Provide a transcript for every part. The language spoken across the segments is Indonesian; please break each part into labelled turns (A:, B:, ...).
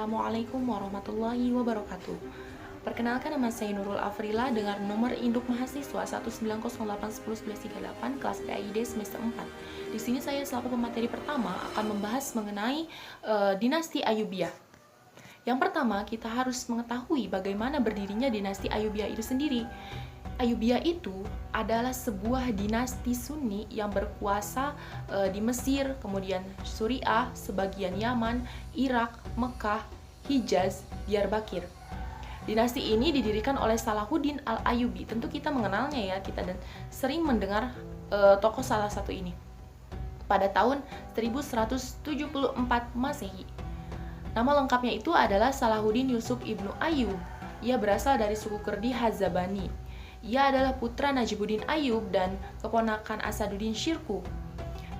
A: Assalamualaikum warahmatullahi wabarakatuh. Perkenalkan, nama saya Nurul Afrila dengan nomor induk mahasiswa 190811138 kelas PAID semester 4. Di sini saya selaku pemateri pertama akan membahas mengenai dinasti Ayyubiyah. Yang pertama, kita harus mengetahui bagaimana berdirinya dinasti Ayyubiyah itu sendiri. Ayyubiyah itu adalah sebuah dinasti Sunni yang berkuasa di Mesir, kemudian Suriah, sebagian Yaman, Irak, Mekah, Hijaz, Diyarbakir. Dinasti ini didirikan oleh Salahuddin Al-Ayyubi. Tentu kita mengenalnya ya, kita dan sering mendengar tokoh salah satu ini. Pada tahun 1174 Masehi. Nama lengkapnya itu adalah Salahuddin Yusuf Ibnu Ayyub. Ia berasal dari suku Kurdi Hazabani. Ia adalah putra Najibuddin Ayyub dan keponakan Asaduddin Syirkuh.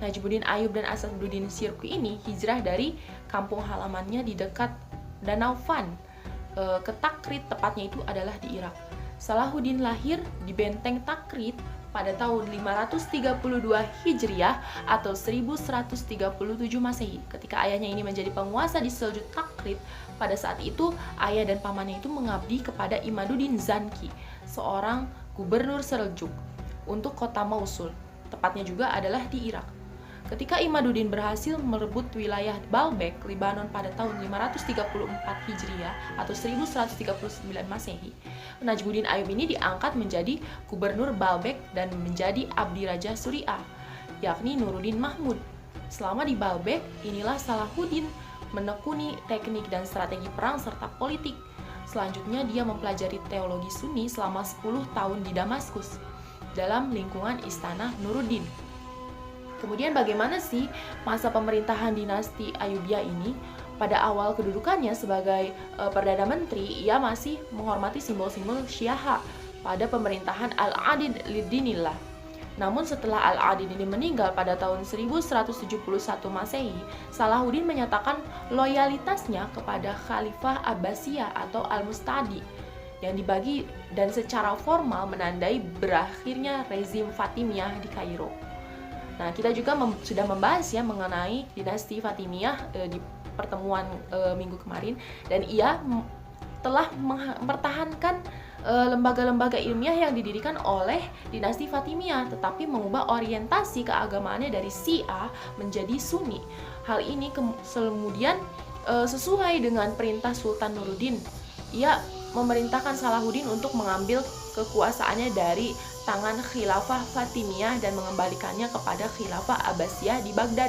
A: Najibuddin Ayyub dan Asaduddin Syirkuh ini hijrah dari kampung halamannya di dekat Danau Van ke Takrit, tepatnya itu adalah di Irak. Salahuddin lahir di Benteng Takrit pada tahun 532 Hijriah atau 1137 Masehi. Ketika ayahnya ini menjadi penguasa di Seljuk Takrit, pada saat itu ayah dan pamannya itu mengabdi kepada Imaduddin Zanki, seorang gubernur Seljuk untuk kota Mosul, tepatnya juga adalah di Irak. Ketika Imaduddin berhasil merebut wilayah Baalbek, Lebanon pada tahun 534 Hijriah atau 1139 Masehi, Najibuddin Ayyub ini diangkat menjadi gubernur Baalbek dan menjadi abdi raja Suriah, yakni Nuruddin Mahmud. Selama di Baalbek, inilah Salahuddin menekuni teknik dan strategi perang serta politik. Selanjutnya dia mempelajari teologi Sunni selama 10 tahun di Damaskus dalam lingkungan istana Nuruddin. Kemudian bagaimana sih masa pemerintahan dinasti Ayyubiyah ini? Pada awal kedudukannya sebagai Perdana Menteri, ia masih menghormati simbol-simbol Syiah pada pemerintahan Al-Adid Lidinillah. Namun setelah Al-Adid ini meninggal pada tahun 1171 Masehi, Salahuddin menyatakan loyalitasnya kepada Khalifah Abbasiyah atau Al-Mustadi yang dibagi dan secara formal menandai berakhirnya rezim Fatimiyah di Kairo. Nah, kita juga sudah membahas ya mengenai dinasti Fatimiyah di pertemuan minggu kemarin, dan ia telah mempertahankan lembaga-lembaga ilmiah yang didirikan oleh dinasti Fatimiyah, tetapi mengubah orientasi keagamaannya dari Syiah menjadi Sunni. Hal ini kemudian sesuai dengan perintah Sultan Nuruddin. Ia memerintahkan Salahuddin untuk mengambil kekuasaannya dari tangan Khilafah Fatimiyah dan mengembalikannya kepada Khilafah Abbasiyah di Baghdad.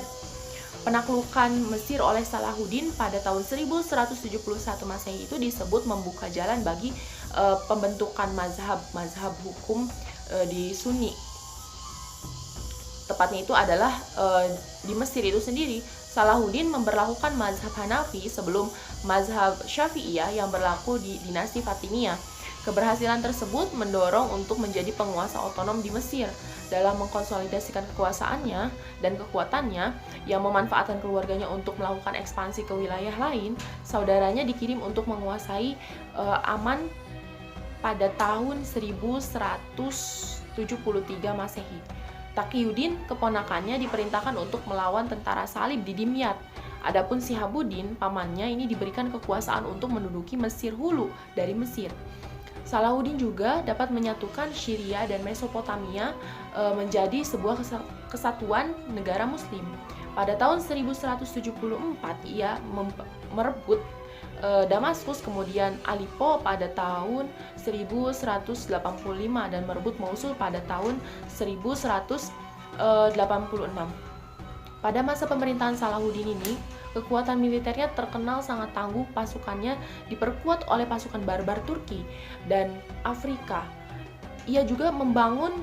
A: Penaklukan Mesir oleh Salahuddin pada tahun 1171 Masehi itu disebut membuka jalan bagi pembentukan mazhab hukum di Sunni. Tepatnya itu adalah di Mesir itu sendiri. Salahuddin memberlakukan mazhab Hanafi sebelum mazhab Syafi'iyah yang berlaku di dinasti Fatimiyah. Keberhasilan tersebut mendorong untuk menjadi penguasa otonom di Mesir. Dalam mengkonsolidasikan kekuasaannya dan kekuatannya yang memanfaatkan keluarganya untuk melakukan ekspansi ke wilayah lain, saudaranya dikirim untuk menguasai Aman pada tahun 1173 Masehi. Taqiyuddin, keponakannya, diperintahkan untuk melawan tentara salib di Dimyat. Adapun Shihabuddin, pamannya, ini diberikan kekuasaan untuk menduduki Mesir Hulu dari Mesir. Salahuddin juga dapat menyatukan Syria dan Mesopotamia menjadi sebuah kesatuan negara muslim. Pada tahun 1174 ia merebut Damaskus, kemudian Aleppo pada tahun 1185 dan merebut Mosul pada tahun 1186. Pada masa pemerintahan Salahuddin ini, kekuatan militernya terkenal sangat tangguh, pasukannya diperkuat oleh pasukan barbar Turki dan Afrika. Ia juga membangun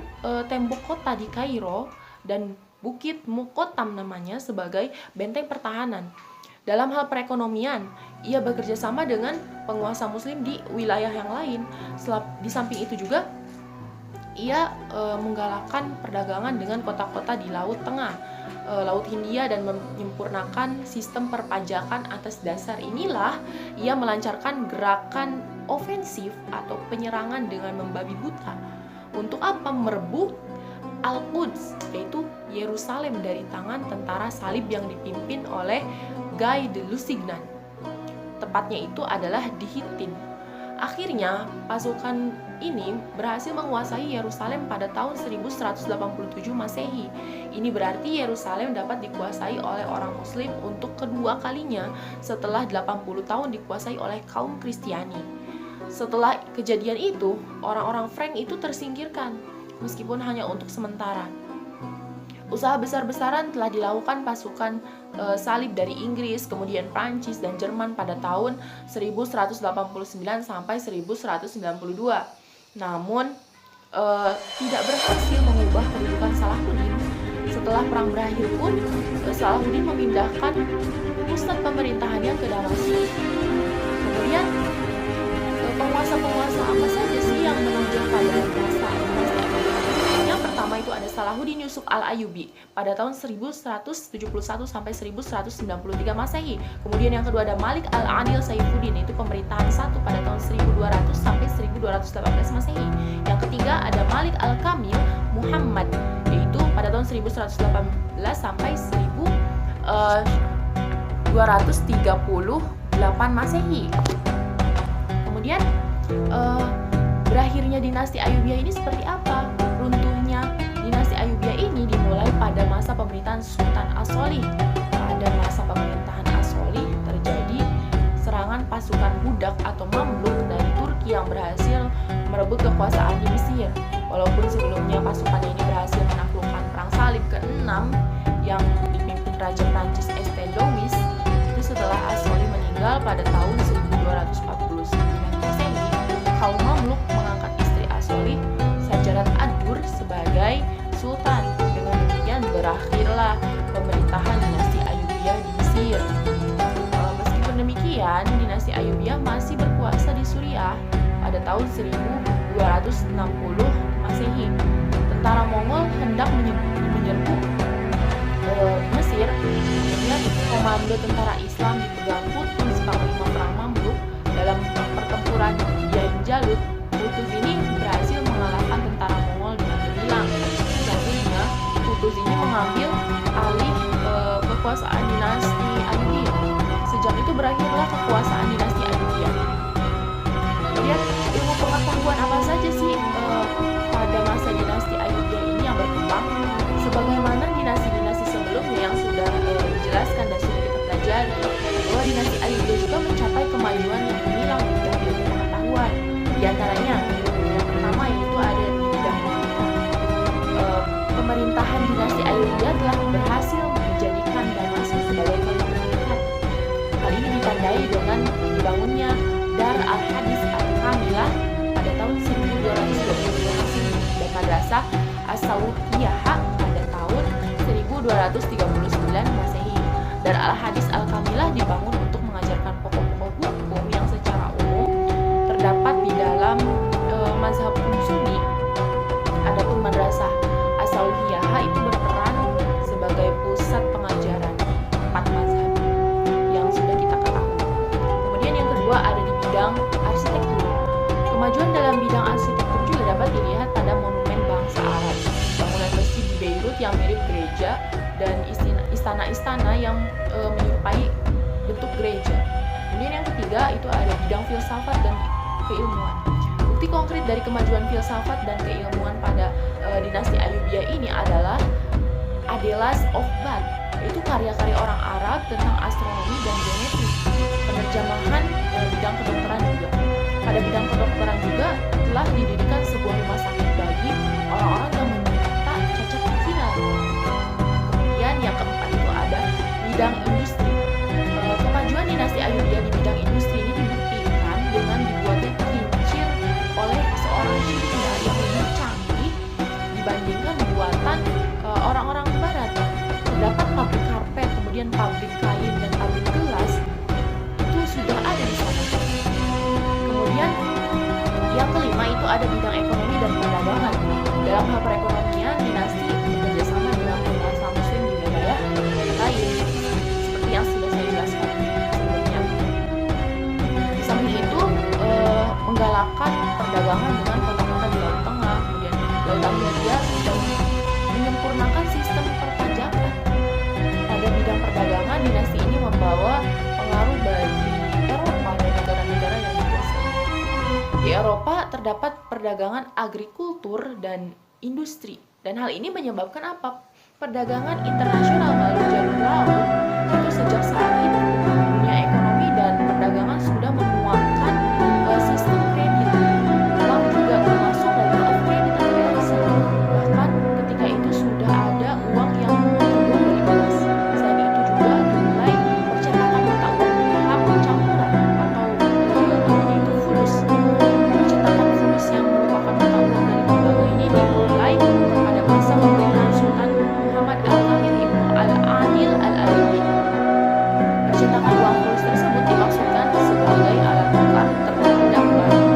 A: tembok kota di Kairo dan Bukit Muqattam namanya sebagai benteng pertahanan. Dalam hal perekonomian, ia bekerja sama dengan penguasa muslim di wilayah yang lain. Di samping itu juga, ia menggalakkan perdagangan dengan kota-kota di Laut Tengah, Laut Hindia, dan menyempurnakan sistem perpajakan. Atas dasar inilah ia melancarkan gerakan ofensif atau penyerangan dengan membabi buta. Untuk apa? Merebut Al-Quds, yaitu Yerusalem, dari tangan tentara salib yang dipimpin oleh Guy de Lusignan. tepatnya itu adalah di Hittin. Akhirnya, pasukan ini berhasil menguasai Yerusalem pada tahun 1187 Masehi. Ini berarti Yerusalem dapat dikuasai oleh orang Muslim untuk kedua kalinya setelah 80 tahun dikuasai oleh kaum Kristiani. Setelah kejadian itu, orang-orang Frank itu tersingkirkan, meskipun hanya untuk sementara. Usaha besar-besaran telah dilakukan pasukan salib dari Inggris, kemudian Prancis dan Jerman pada tahun 1189 sampai 1192. Namun tidak berhasil mengubah kedudukan Salahuddin. Setelah perang berakhir pun, Salahuddin memindahkan pusat pemerintahannya ke Damaskus. Kemudian penguasa-penguasa apa saja sih yang menonjol pada masa yang pertama itu ada Salahuddin Yusuf Al-Ayyubi pada tahun 1171 sampai 1193 Masehi. Kemudian yang kedua ada Malik Al-Adil Saifuddin, itu pemerintahan satu pada tahun 1200 sampai 1218 Masehi. Yang ketiga ada Malik Al-Kamil Muhammad, yaitu pada tahun 1118 sampai 1238 Masehi. Kemudian berakhirnya dinasti Ayyubiyah ini seperti apa? Runtuhnya dinasti Ayyubiyah ini dimulai pada masa pemerintahan Sultan As-Solih. Pada masa pemerintahan As-Solih terjadi serangan pasukan budak atau Mamluk dari Turki yang berhasil merebut kekuasaan di Mesir. Walaupun sebelumnya pasukan ini berhasil menaklukkan perang salib ke-6 yang dipimpin Raja Prancis St. Louis, itu setelah As-Solih meninggal pada tahun 1249 Masehi, kaum Mamluk mengangkat istri As-Solih, Sajarat Ad-Dur, sebagai sultan. Dengan demikian berakhirlah pemerintahan dinasti Ayyubiyah di Mesir. Meskipun demikian, dinasti Ayyubiyah masih berkuasa di Suriah pada tahun 1260 Masehi. Tentara Mongol hendak menyerbu Mesir. Kemudian komando tentara Islam dipegang Qutuz, panglima perang Mamluk. Dalam pertempuran Yain Jalut, Qutuz ini berhasil mengalahkan tentara Mongol dengan gemilang. Selanjutnya, Qutuz ini mengambil alih kekuasaan dinasti Ayyubiyah. Sejak itu berakhirlah kekuasaan dinasti Ayyubiyah. Kemudian ilmu pengetahuan apa saja sih pada masa dinasti Ayyubiyah ini yang berkembang? Sebagaimana dinasti-dinasti sebelumnya yang sudah dijelaskan dan sudah kita pelajari, bahwa dinasti Ayyubiyah juga mencapai kemajuan yang gemilang di bidang ilmu pengetahuan. Di antaranya, yang pertama yaitu ada di bidang pemerintahan dinasti Ayyubiyah telah berhasil menjadikan Damaskus sebagai kota pemerintahan. Hal ini ditandai dengan dibangunnya Dar al-Hadis al-Kamilah pada tahun 1222 Masehi dan Madrasah As-Sawuhiyah pada tahun 1239 Masehi. Dar al-Hadis al-Kamilah dibangun untuk mengajarkan pokok-pokok hukum yang secara umum terdapat di dalam mazhab Sunni. Adapun Madrasah As-Sawuhiyah itu berperan sebagai pusat pengajaran 4 mazhab yang sudah kita ketahui. Kemudian yang kedua ada di bidang arsitektur. Kemajuan dalam bidang arsitektur juga dapat dilihat pada monumen bangsa Arab, bangunan masjid di Beirut yang mirip gereja, dan istana-istana yang menyerupai bentuk gereja. Kemudian yang ketiga itu ada bidang filsafat dan keilmuan. Bukti konkret dari kemajuan filsafat dan keilmuan pada dinasti Ayyubiyah ini adalah Adelas of Bath, yaitu karya-karya orang Arab tentang astronomi dan geometri. Penerjemahan bidang kedokteran juga. Pada bidang kedokteran juga telah didirikan sebuah rumah sakit bagi orang-orang yang menderita cacat pikiran. Kemudian yang keempat itu ada bidang industri. Kemajuan dinasti Ayyubiyah di bidang industri ini dibuktikan dengan dibuatnya kincir oleh seorang Cina yang lebih canggih dibandingkan buatan orang-orang barat. Terdapat pabrik karpet, kemudian pabrik kain dan pabrik gelas itu sudah ada di sana. Kemudian yang kelima itu ada bidang ekonomi dan perdagangan. Dalam hal perekonomian, dinasti bekerjasama dengan penguasa Muslim di wilayah lain, seperti yang sudah saya jelaskan sebelumnya. Di samping itu, menggalakkan perdagangan dengan kota-kota di Laut Tengah, kemudian Lautan Hindia, dan menyempurnakan sistem perpajakan. Pada bidang perdagangan, dinasti ini membawa pengaruh bagi Eropa Eropa terdapat perdagangan agrikultur dan industri, dan hal ini menyebabkan apa? Perdagangan internasional melalui jalur laut itu sejak saat itu dunia ekonomi dan perdagangan sudah menuangkan sistem kredit. Uang juga termasuk letter of credit atau LC. Bahkan ketika itu sudah ada uang yang terbuat dari emas. Selain itu juga dimulai percetakan mata uang di tahap campuran atau namanya itu fulus. Percetakan fulus yang merupakan mata uang dari lembaga ini dimulai pada masa pemerintahan Sultan Muhammad Al-Kahir Ibnu Al-Adil Al-Ayyubi. Percetakan uang fulus tersebut dimaksudkan sebagai alat tukar terhadap barang-barang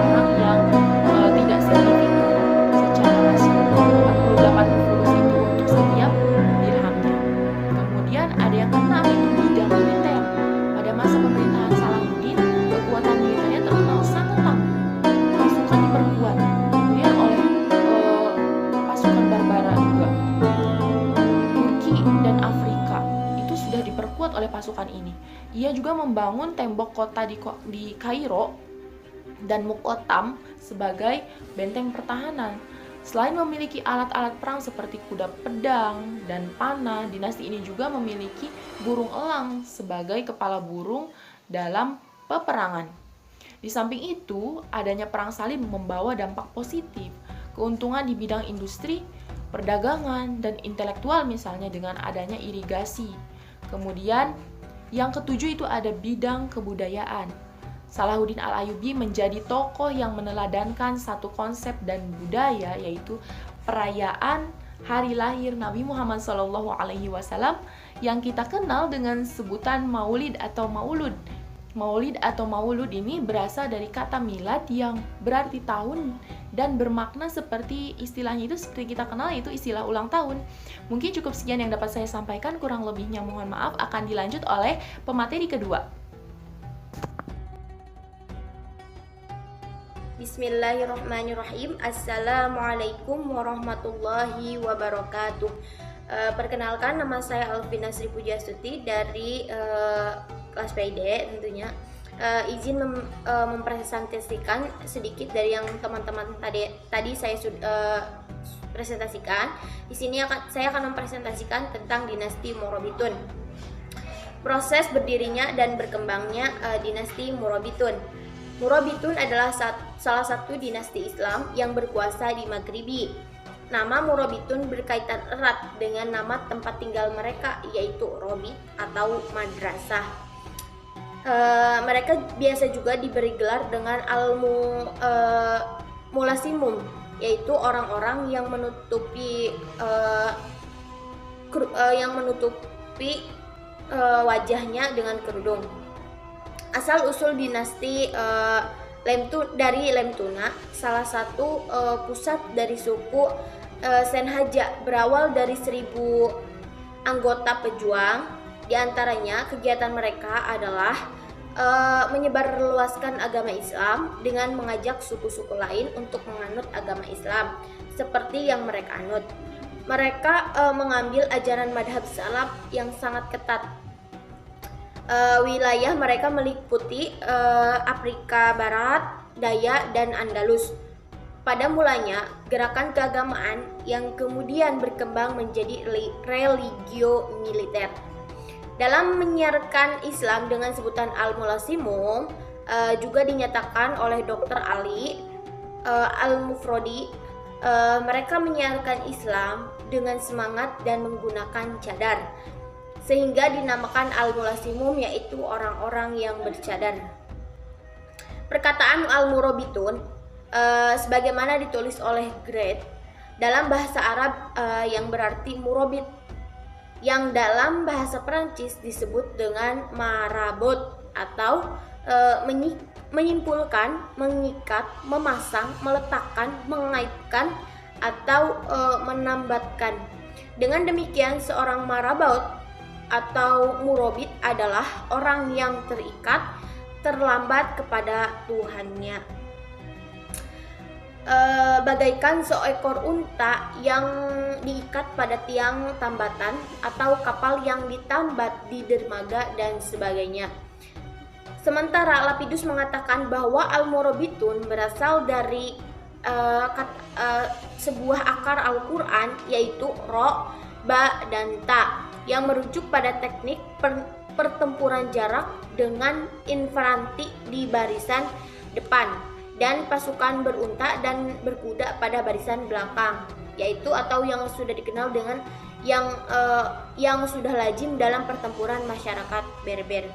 A: yang tidak signifikan secara rasio. 48 fulus itu untuk setiap dirhamnya. Kemudian ada yang keenam itu bidang militer. Pada masa pemerintahan Salahuddin, kekuatan militernya terkenal sangat tangguh. Pasukan diperkuat, kemudian oleh pasukan Barbara juga. Turki dan Afrika itu sudah diperkuat oleh pasukan ini. Ia juga membangun tembok kota di Kairo dan Muqattam sebagai benteng pertahanan. Selain memiliki alat-alat perang seperti kuda pedang dan panah, dinasti ini juga memiliki burung elang sebagai kepala burung dalam peperangan. Di samping itu, adanya perang salib membawa dampak positif, keuntungan di bidang industri, perdagangan, dan intelektual misalnya dengan adanya irigasi. Kemudian, yang ketujuh itu ada bidang kebudayaan. Salahuddin Al-Ayyubi menjadi tokoh yang meneladankan satu konsep dan budaya, yaitu perayaan hari lahir Nabi Muhammad SAW yang kita kenal dengan sebutan Maulid atau Maulud. Maulid atau Maulud ini berasal dari kata milad yang berarti tahun dan bermakna seperti istilahnya itu seperti kita kenal, yaitu istilah ulang tahun. Mungkin cukup sekian yang dapat saya sampaikan, kurang lebihnya mohon maaf. Akan dilanjut oleh pemateri kedua.
B: Bismillahirrahmanirrahim. Assalamualaikum warahmatullahi wabarakatuh. Perkenalkan, nama saya Alvina Sri Pujastuti dari kelas PID tentunya. Izin mempresentasikan sedikit dari yang teman-teman tadi saya sudah presentasikan. Di sini saya akan mempresentasikan tentang dinasti Murabitun. Proses berdirinya dan berkembangnya dinasti Murabitun. Murabitun adalah salah satu dinasti Islam yang berkuasa di Maghribi. Nama Murabitun berkaitan erat dengan nama tempat tinggal mereka, yaitu Robit atau madrasah. Mereka biasa juga diberi gelar dengan Al-Mulasimum, yaitu orang-orang yang menutupi wajahnya dengan kerudung. Asal usul dinasti dari Lemtuna, salah satu pusat dari suku Senhaja, berawal dari 1000 anggota pejuang. Di antaranya kegiatan mereka adalah menyebarluaskan agama Islam dengan mengajak suku-suku lain untuk menganut agama Islam seperti yang mereka anut. Mereka mengambil ajaran madhab salaf yang sangat ketat. Wilayah mereka meliputi Afrika Barat, Daya, dan Andalus. Pada mulanya, gerakan keagamaan yang kemudian berkembang menjadi religio militer. Dalam menyiarkan Islam dengan sebutan Al-Mulasimum, juga dinyatakan oleh Dr. Ali Al-Mufrodi, mereka menyiarkan Islam dengan semangat dan menggunakan cadar, sehingga dinamakan Al-Mulasimum, yaitu orang-orang yang bercadar. Perkataan Al-Murabitun sebagaimana ditulis oleh Grade dalam bahasa Arab yang berarti murabit, yang dalam bahasa Perancis disebut dengan marabot atau menyimpulkan, mengikat, memasang, meletakkan, mengaitkan, atau menambatkan. Dengan demikian, seorang marabot atau murabit adalah orang yang terikat, terlambat kepada Tuhannya. Bagaikan seekor unta yang diikat pada tiang tambatan atau kapal yang ditambat di dermaga dan sebagainya. Sementara Lapidus mengatakan bahwa al-murabitun berasal dari sebuah akar Al-Quran, yaitu ro, ba, dan ta, yang merujuk pada teknik pertempuran jarak dengan infanteri di barisan depan dan pasukan berunta dan berkuda pada barisan belakang, yaitu atau yang sudah dikenal dengan yang sudah lazim dalam pertempuran masyarakat Berber.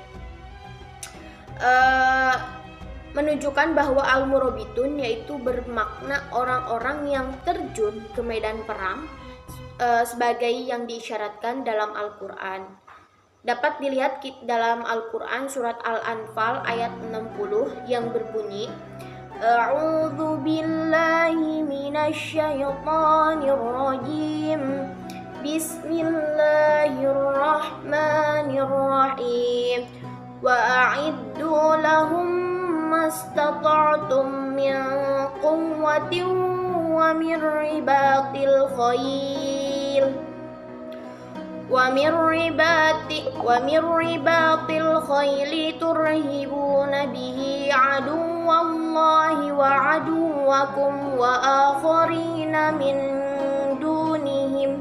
B: Menunjukkan bahwa al-murabitun yaitu bermakna orang-orang yang terjun ke medan perang sebagai yang diisyaratkan dalam Al-Quran. Dapat dilihat dalam Al-Quran surat Al-Anfal ayat 60 yang berbunyi, A'udzu billahi minasyaitonir rajim. Bismillahirrahmanirrahim. Wa a'iddu lahum mastata'tum min quwwatin wa min ribatil khayl turhibuna bihi aduwallahi wa aduwakum wa akharina min dunihim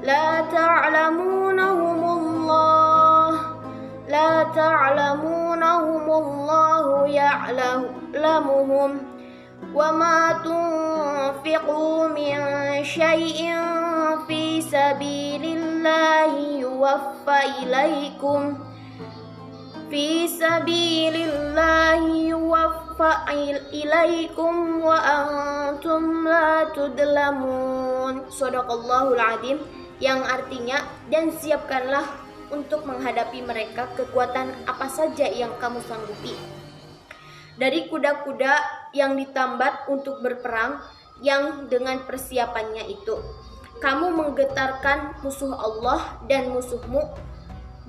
B: la ta'lamunahumullahu ya'lamuhum wa ma tunfiqu min syai'in fi sabilillahi yuwaffa ilaikum wa antum la tudlamun. Shadaqallahul azim, yang artinya, dan siapkanlah untuk menghadapi mereka kekuatan apa saja yang kamu sanggupi dari kuda-kuda yang ditambat untuk berperang, yang dengan persiapannya itu kamu menggetarkan musuh Allah dan musuhmu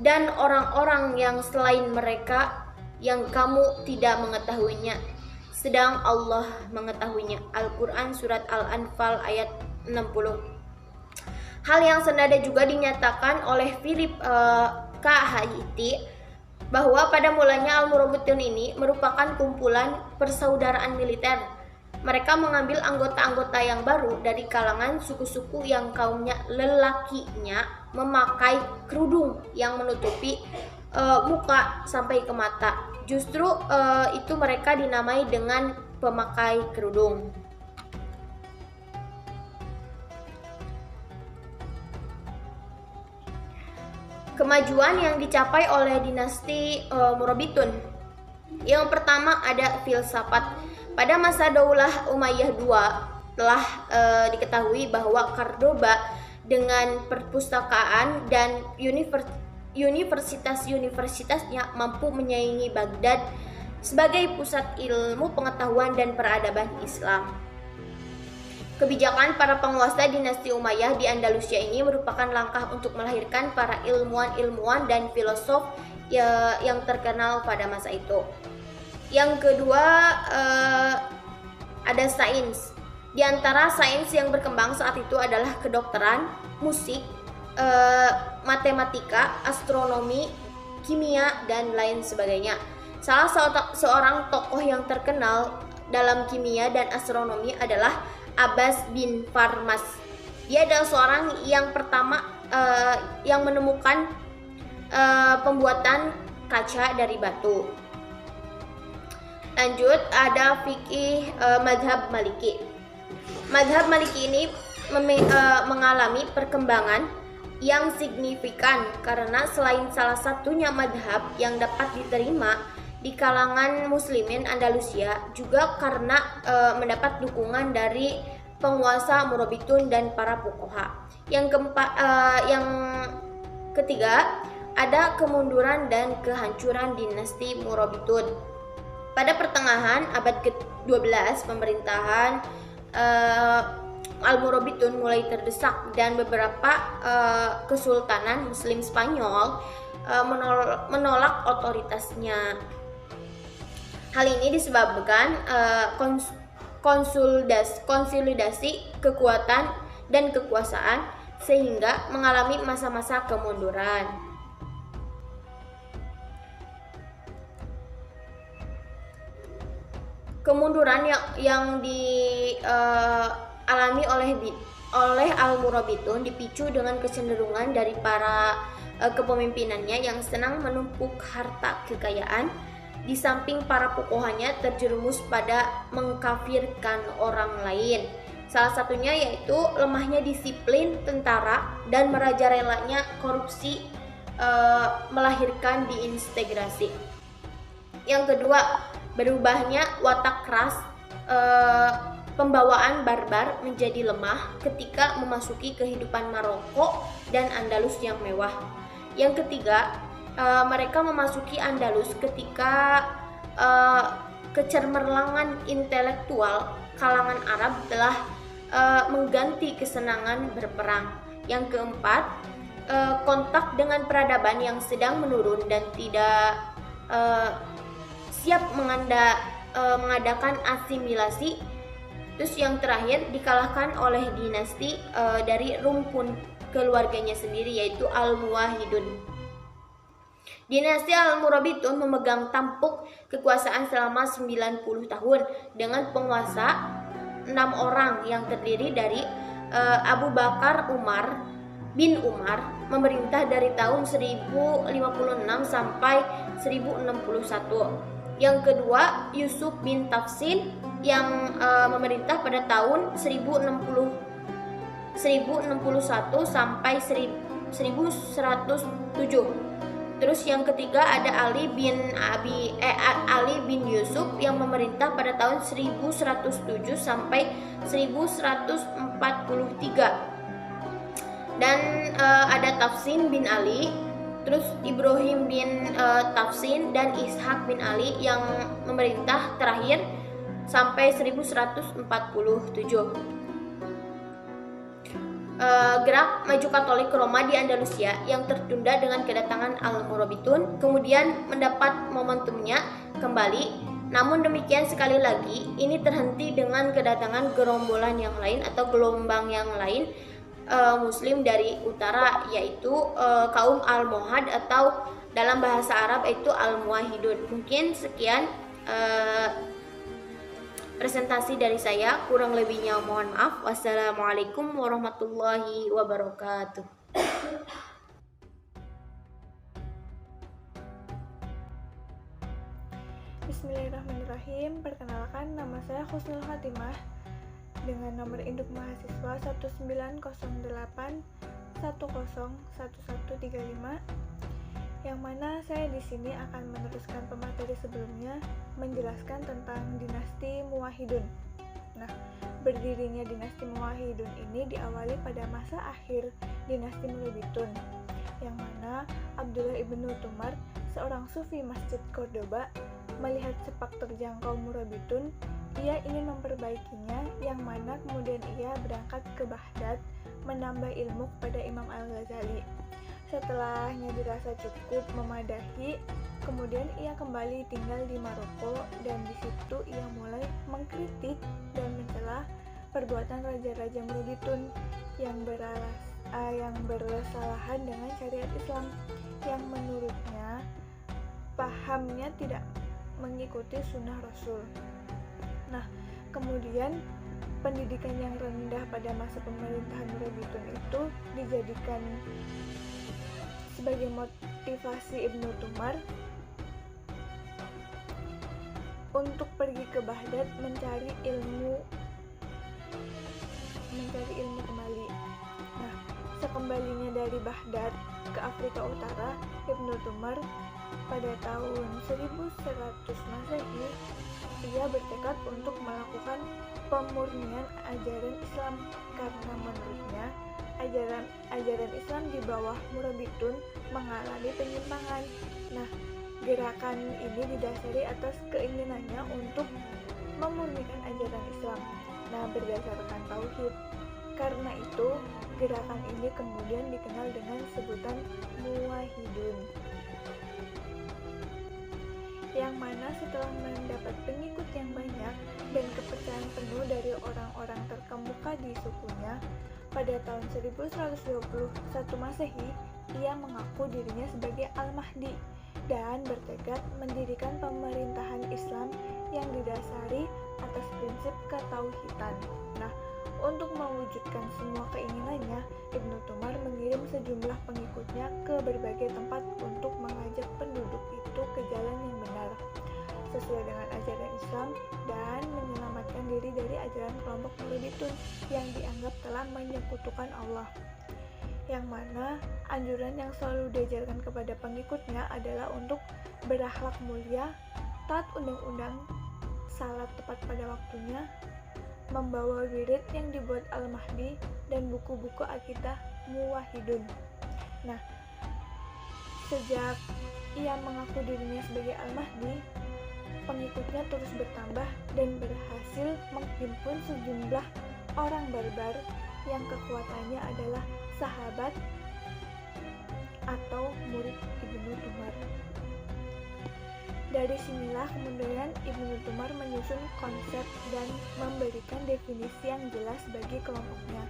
B: dan orang-orang yang selain mereka yang kamu tidak mengetahuinya, sedang Allah mengetahuinya. Al-Quran surat Al-Anfal ayat 60. Hal yang senada juga dinyatakan oleh Philip K. Haiti bahwa pada mulanya al-murabitun ini merupakan kumpulan persaudaraan militer. Mereka mengambil anggota-anggota yang baru dari kalangan suku-suku yang kaumnya lelakinya memakai kerudung yang menutupi muka sampai ke mata. Justru itu mereka dinamai dengan pemakai kerudung. Kemajuan yang dicapai oleh dinasti Murabitun. Yang pertama ada filsafat. Pada masa Daulah Umayyah II telah diketahui bahwa Cordoba dengan perpustakaan dan universitas-universitasnya mampu menyaingi Baghdad sebagai pusat ilmu pengetahuan dan peradaban Islam. Kebijakan para penguasa dinasti Umayyah di Andalusia ini merupakan langkah untuk melahirkan para ilmuwan dan filosof yang terkenal pada masa itu. Yang kedua ada sains. Di antara sains yang berkembang saat itu adalah kedokteran, musik, matematika, astronomi, kimia, dan lain sebagainya. Salah seorang tokoh yang terkenal dalam kimia dan astronomi adalah Abbas bin Farmas. Dia adalah seorang yang pertama yang menemukan pembuatan kaca dari batu. Lanjut ada fikih madhab Maliki. Madhab Maliki ini mengalami perkembangan yang signifikan karena selain salah satunya madhab yang dapat diterima di kalangan muslimin Andalusia, juga karena mendapat dukungan dari penguasa Murabitun dan para fuqaha. Yang ketiga ada kemunduran dan kehancuran dinasti Murabitun. Pada pertengahan abad ke-12 pemerintahan Al-Murabitun mulai terdesak dan beberapa kesultanan muslim Spanyol menolak otoritasnya. Hal ini disebabkan konsolidasi kekuatan dan kekuasaan sehingga mengalami masa-masa kemunduran. kemunduran yang dialami oleh Al-Murabitun dipicu dengan kecenderungan dari para kepemimpinannya yang senang menumpuk harta kekayaan, di samping para pukohannya terjerumus pada mengkafirkan orang lain. Salah satunya yaitu lemahnya disiplin tentara dan merajalelanya korupsi melahirkan diintegrasi. Yang kedua, berubahnya watak keras pembawaan barbar menjadi lemah ketika memasuki kehidupan Maroko dan Andalus yang mewah. Yang ketiga, mereka memasuki Andalus ketika kecermerlangan intelektual kalangan Arab telah mengganti kesenangan berperang. Yang keempat, kontak dengan peradaban yang sedang menurun dan tidak siap mengadakan asimilasi. Terus yang terakhir, dikalahkan oleh dinasti dari rumpun keluarganya sendiri, yaitu Al-Muwahhidun. Dinasti Al-Murabitun memegang tampuk kekuasaan selama 90 tahun dengan penguasa 6 orang yang terdiri dari Abu Bakar bin Umar, memerintah dari tahun 1056 sampai 1061. Yang kedua, Yusuf bin Tafsin yang memerintah pada tahun 1061 sampai 1107. Terus yang ketiga ada Ali bin Yusuf yang memerintah pada tahun 1107 sampai 1143. Dan ada Tafsin bin Ali, terus Ibrahim bin Tafsin dan Ishak bin Ali yang memerintah terakhir sampai 1147. Gerak maju Katolik Roma di Andalusia yang tertunda dengan kedatangan Al-Murabitun kemudian mendapat momentumnya kembali. Namun demikian, sekali lagi ini terhenti dengan kedatangan gerombolan yang lain atau gelombang yang lain Muslim dari utara, yaitu kaum Al-Mohad atau dalam bahasa Arab itu Al-Muwahhidun. Mungkin sekian presentasi dari saya, kurang lebihnya mohon maaf. Wassalamualaikum warahmatullahi wabarakatuh.
C: Bismillahirrahmanirrahim. Perkenalkan, nama saya Husnul Khatimah dengan nomor induk mahasiswa 1908101135, yang mana saya di sini akan meneruskan pemateri sebelumnya menjelaskan tentang dinasti Muwahhidun. Nah, berdirinya dinasti Muwahhidun ini diawali pada masa akhir dinasti Murabitun, yang mana Abdullah ibnu Tumar, seorang sufi Masjid Cordoba, melihat sepak terjang kaum Murabitun, ia ingin memperbaikinya, yang mana kemudian ia berangkat ke Baghdad menambah ilmu kepada Imam Al-Ghazali. Setelahnya dirasa cukup memadahi, kemudian ia kembali tinggal di Maroko, dan di situ ia mulai mengkritik dan mencela perbuatan raja-raja Murabitun yang bersalahan dengan syariat Islam, yang menurutnya pahamnya tidak mengikuti sunnah Rasul. Nah, kemudian pendidikan yang rendah pada masa pemerintahan Murabitun itu dijadikan sebagai motivasi Ibnu Tumar untuk pergi ke Baghdad mencari ilmu kembali. Nah, sekembalinya dari Baghdad ke Afrika Utara, Ibnu Tumar pada tahun 1100 Masehi ia bertekad untuk melakukan pemurnian ajaran Islam, karena menurutnya ajaran Islam di bawah Murabitun mengalami penyimpangan. Nah, gerakan ini didasari atas keinginannya untuk memurnikan ajaran Islam, berdasarkan tauhid. Karena itu, gerakan ini kemudian dikenal dengan sebutan Muwahhidun, yang mana setelah mendapat pengikut yang banyak dan kepercayaan penuh dari orang-orang terkemuka di sukunya, pada tahun 1121 Masehi, ia mengaku dirinya sebagai Al-Mahdi dan bertekad mendirikan pemerintahan Islam yang didasari atas prinsip ketauhidan. Nah, untuk mewujudkan semua keinginannya, Ibnu Tumar mengirim sejumlah pengikutnya ke berbagai tempat untuk mengajak penduduk itu ke jalan yang benar, sesuai dengan ajaran Islam, dan menyelamatkan diri dari ajaran kelompok Murabitun yang dianggap telah menyekutukan Allah. Yang mana anjuran yang selalu diajarkan kepada pengikutnya adalah untuk berakhlak mulia, taat undang-undang, salat tepat pada waktunya, membawa wirid yang dibuat Al-Mahdi, dan buku-buku akidah muwahhidun. Nah, sejak ia mengaku dirinya sebagai Al-Mahdi, pengikutnya terus bertambah dan berhasil menghimpun sejumlah orang barbar yang kekuatannya adalah sahabat atau murid Ibnu Tumar. Dari sinilah kemudian Ibnu Tumar menyusun konsep dan memberikan definisi yang jelas bagi kelompoknya.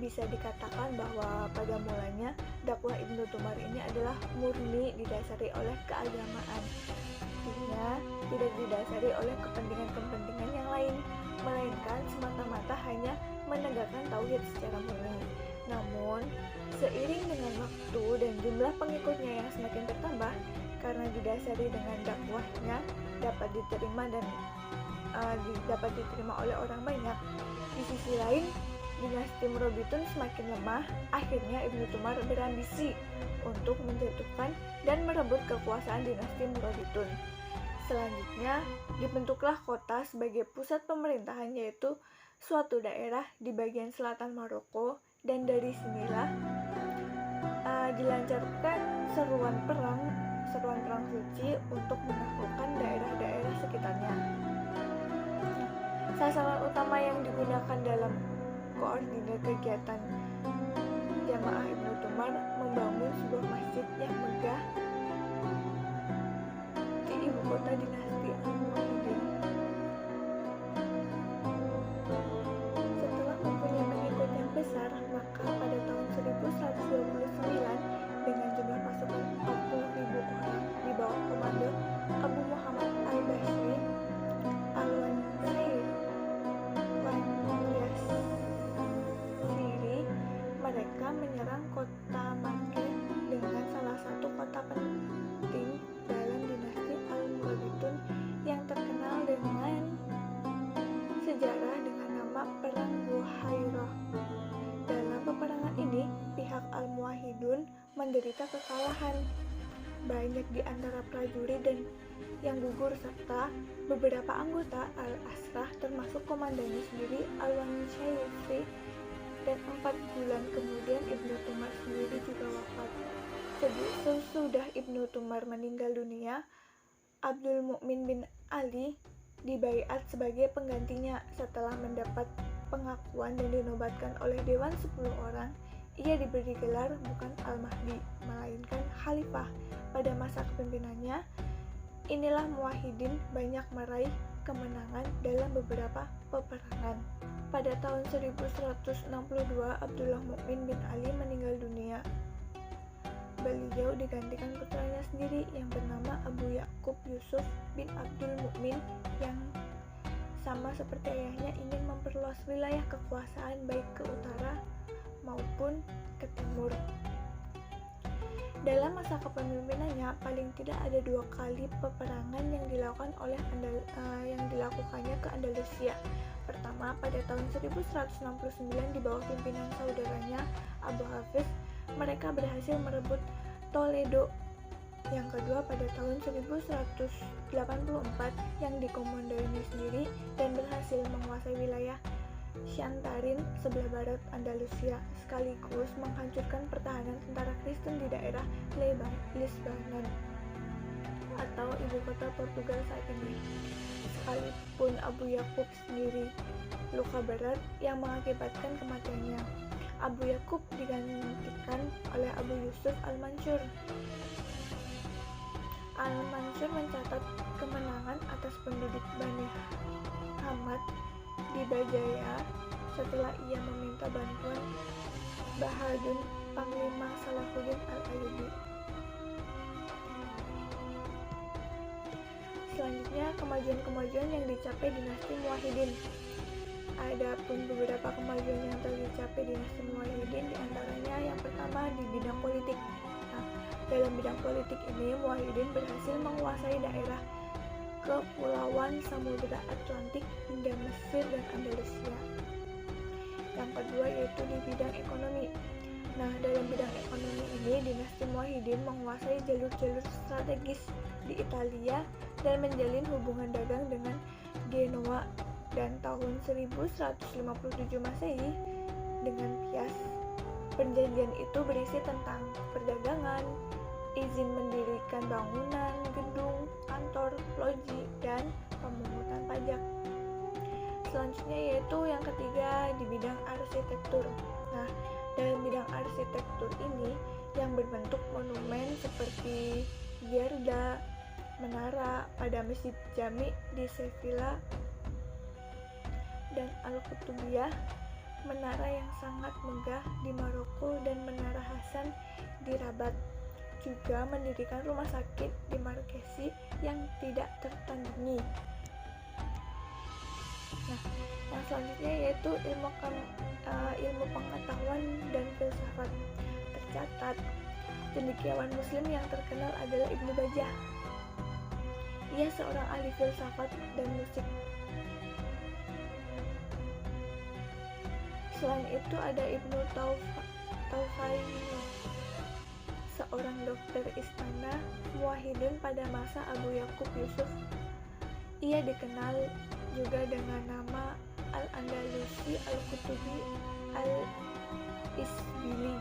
C: Bisa dikatakan bahwa pada mulanya dakwah Ibnu Tumar ini adalah murni didasari oleh keagamaan. Artinya tidak didasari oleh kepentingan-kepentingan yang lain, melainkan semata-mata hanya menegakkan tauhid secara murni. Namun, seiring dengan waktu dan jumlah pengikutnya yang semakin bertambah, karena didasari dengan dakwahnya dapat diterima dan dapat diterima oleh orang banyak. Di sisi lain, dinasti Murabitun semakin lemah. Akhirnya Ibnu Tumar berambisi untuk menjatuhkan dan merebut kekuasaan dinasti Murabitun. Selanjutnya, dibentuklah kota sebagai pusat pemerintahan, yaitu suatu daerah di bagian selatan Maroko, dan dari sinilah dilancarkan seruan perang suci untuk menaklukkan daerah-daerah sekitarnya. Sasaran utama yang digunakan dalam koordinir kegiatan jamaah Ibnu Tumar membangun sebuah masjid yang megah di ibu kota dinasti Al-Muwahhidin. Setelah mempunyai pengikut yang besar, maka pada tahun 1129 dengan jumlah pasukan 40.000 orang di bawah komando Abu Muhammad al-Bashri al-Wansiri, mereka menyerang kota Makkah dengan salah satu kota penting dalam dinasti Al-Murabitun yang terkenal dengan sejarah dengan nama Perang Buhairah. Dalam peperangan ini, pihak Al-Muwahhidun menderita kekalahan. Banyak di antara prajurit dan yang gugur serta beberapa anggota Al-Asrah termasuk komandannya sendiri Al-Wansiri, dan 4 bulan kemudian Ibnu Tumar sendiri juga wafat. Sesudah Ibnu Tumar meninggal dunia, Abdul Mukmin bin Ali dibaiat sebagai penggantinya. Setelah mendapat pengakuan dan dinobatkan oleh Dewan 10 orang, ia diberi gelar bukan Al-Mahdi, melainkan Khalifah. Pada masa kepemimpinannya, inilah Muwahhidin banyak meraih kemenangan dalam beberapa peperangan. Pada tahun 1162, Abdullah Mukmin bin Ali meninggal dunia. Beliau digantikan putranya sendiri yang bernama Abu Yaqub Yusuf bin Abdul Mukmin yang sama seperti ayahnya ingin memperluas wilayah kekuasaan baik ke utara maupun ke timur. Dalam masa kepemimpinannya, paling tidak ada 2 kali peperangan yang dilakukannya ke Andalusia. Pertama, pada tahun 1169 di bawah pimpinan saudaranya Abu Hafiz, mereka berhasil merebut Toledo. Yang kedua, pada tahun 1184 yang dikomandoi sendiri dan berhasil menguasai wilayah Shantarin sebelah barat Andalusia, sekaligus menghancurkan pertahanan tentara Kristen di daerah Lisbon atau ibu kota Portugal saat ini. Sekalipun Abu Yaqub sendiri luka berat yang mengakibatkan kematiannya, Abu Yaqub digantikan oleh Abu Yusuf Al-Mansur. Al-Mansur mencatat kemenangan atas penduduk Bani Hamad di Bajaya setelah ia meminta bantuan Bahadun, Panglima Salahuddin Al-Ayyubi. Selanjutnya, kemajuan-kemajuan yang dicapai dinasti Muwahhidin. Adapun beberapa kemajuan yang telah dicapai dinasti Muwahhidin, diantaranya yang pertama di bidang politik. Nah, dalam bidang politik ini, Muwahhidin berhasil menguasai daerah kepulauan Samudra Atlantik hingga Mesir dan Andalusia. Yang kedua yaitu di bidang ekonomi. Nah, dalam bidang ekonomi ini, dinasti Muwahhidin menguasai jalur-jalur strategis di Italia dan menjalin hubungan dagang dengan Genoa, dan tahun 1157 Masehi dengan Pias. Perjanjian itu berisi tentang perdagangan, izin mendirikan bangunan, gedung, kantor, loji, dan pemungutan pajak. Selanjutnya yaitu yang ketiga di bidang arsitektur. Nah, dalam bidang arsitektur ini yang berbentuk monumen seperti Gerda, menara pada Masjid Jami di Sevilla, dan Al-Qutubiyah, menara yang sangat megah di Maroko, dan Menara Hasan di Rabat. Juga mendirikan rumah sakit di Markesi yang tidak tertandingi. Nah, yang selanjutnya yaitu ilmu pengetahuan dan filsafat. Tercatat, cendekiawan Muslim yang terkenal adalah Ibnu Bajjah. Ia seorang ahli filsafat dan musik. Selain itu ada Ibnu Taufaini, seorang dokter istana Muwahhidin pada masa Abu Yakub Yusuf. Ia dikenal juga dengan nama Al-Andalusi, Al-Qutubi, Al-Isbili.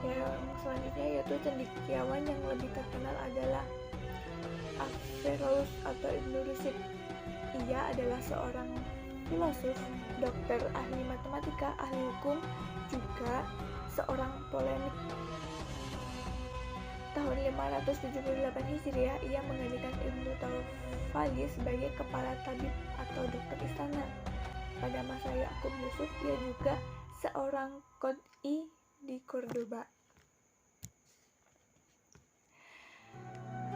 C: Yang selanjutnya yaitu cendekiawan yang lebih terkenal adalah Averroes atau Ibnu Rushd. Ia adalah seorang filosof, dokter, ahli matematika, ahli hukum, juga seorang polemik. Tahun 578 Hijriah, ia menggantikan Ibnu Taufali sebagai kepala tabib atau dokter istana. Pada masa Yakub Yusuf, ia juga seorang qadhi di Cordoba.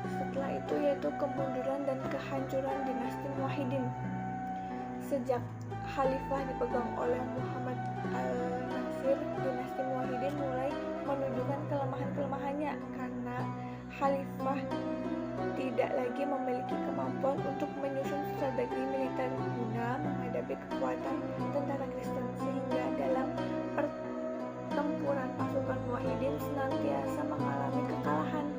C: Setelah itu yaitu kemunduran dan kehancuran dinasti Muwahhidin. Sejak khalifah dipegang oleh Muhammad al-Nasir, dinasti Muwahhidin mulai menunjukkan kelemahan-kelemahannya karena khalifah tidak lagi memiliki kemampuan untuk menyusun strategi militer guna menghadapi kekuatan tentara Kristen, sehingga dalam pertempuran pasukan Muwahhidin senantiasa mengalami kekalahan.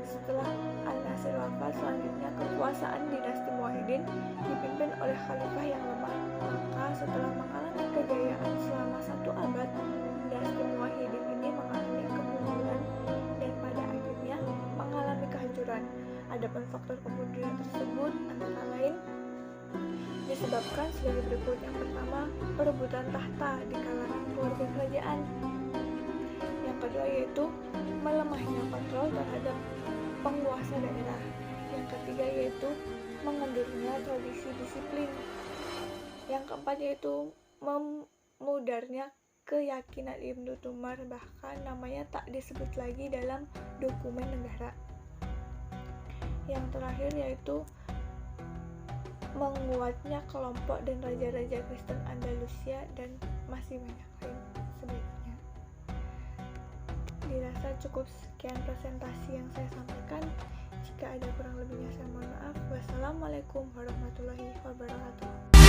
C: Setelah Al-Nasir wafat, selanjutnya kekuasaan dinasti Muwahhidin dipimpin oleh khalifah yang lemah. Maka setelah mengalami kejayaan selama 1 abad, dinasti Muwahhidin ini mengalami kemunduran dan pada akhirnya mengalami kehancuran. Adapun faktor kemunduran tersebut antara lain disebabkan sebagai berikut. Yang pertama, perebutan tahta di kalangan keluarga kerajaan. Yang kedua yaitu melemahnya kontrol terhadap penguasa daerah. Yang ketiga yaitu mengendurnya tradisi disiplin. Yang keempat yaitu memudarnya keyakinan Ibnu Tumar, bahkan namanya tak disebut lagi dalam dokumen negara. Yang terakhir yaitu menguatnya kelompok dan raja-raja Kristen Andalusia, dan masih banyak lain sebaiknya. Dirasa cukup sekian presentasi yang saya sampaikan. Jika ada kurang lebihnya saya mohon maaf. Wassalamualaikum warahmatullahi wabarakatuh.